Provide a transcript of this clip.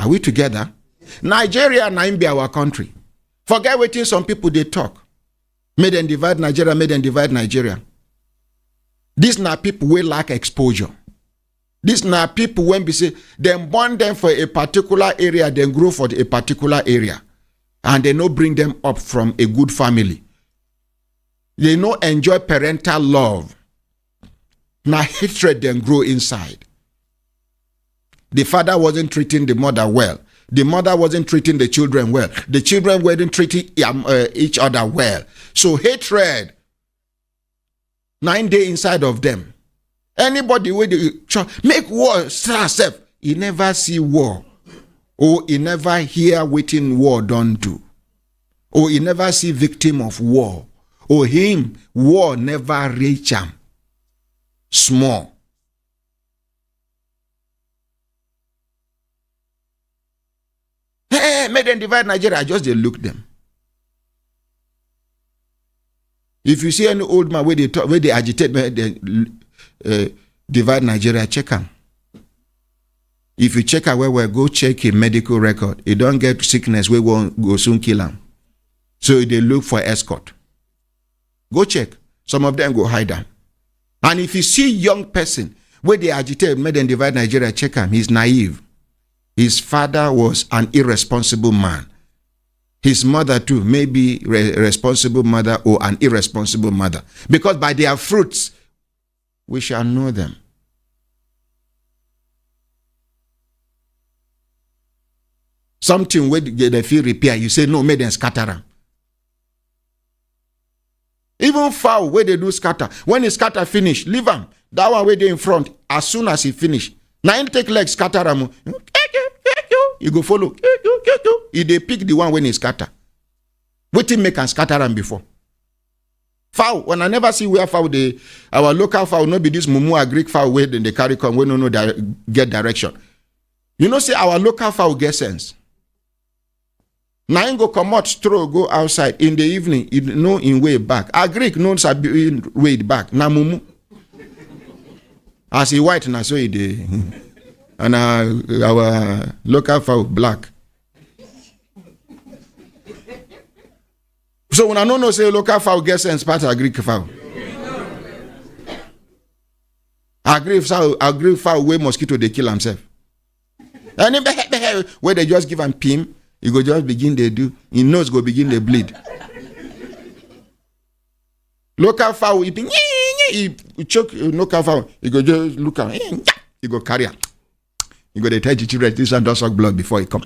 Are we together? Nigeria na be our country. Forget waiting some people they talk. Made and divide Nigeria, made and divide Nigeria. These na people will lack exposure. These na people when we say them born them for a particular area, then grow for a particular area. And they no bring them up from a good family. They no enjoy parental love. Now hatred then grow inside. The father wasn't treating the mother well. The mother wasn't treating the children well. The children weren't treating each other well. So hatred, 9 days inside of them. Anybody with the make war start self, he never see war. Or he never hear waiting war done do. Or he never see victim of war. Or him, war never reach him. Small. Hey, made them divide Nigeria. Just they look them. If you see any old man where they talk, where they agitate, they divide Nigeria, check him. If you check out where go check a medical record. You don't get sickness, we won't go soon kill him. So they look for escort. Go check. Some of them go hide them. And if you see young person where they agitate, made them divide Nigeria, check him. He's naive. His father was an irresponsible man. His mother too, maybe a responsible mother or an irresponsible mother. Because by their fruits, we shall know them. Something where they feel repair, you say, no, make them scatter them. Even fowl, where they do scatter. When he scatter finish, leave them. That one where they in front, as soon as he finish. Now he take leg, scatter them. You go follow. He they pick the one when he scatter. What him make and scatter them before? Fowl. When I never see where fowl our local fowl not be this mumu a Greek fowl where they carry come we no get direction. You know say our local fowl get sense. Now him go come out stroll go outside in the evening. You know in way back. A Greek knows a way back. Na mumu. As he white na so he dey. And our local fowl black. So when I don't know say local fowl get sense part of Greek fowl. Greek fowl where mosquito they kill himself. And where they just give him pim, he go just begin they do. His nose go begin they bleed. Local fowl he choke local fowl. He go just look at he go carry. You go to tell you this one does suck blood before he come.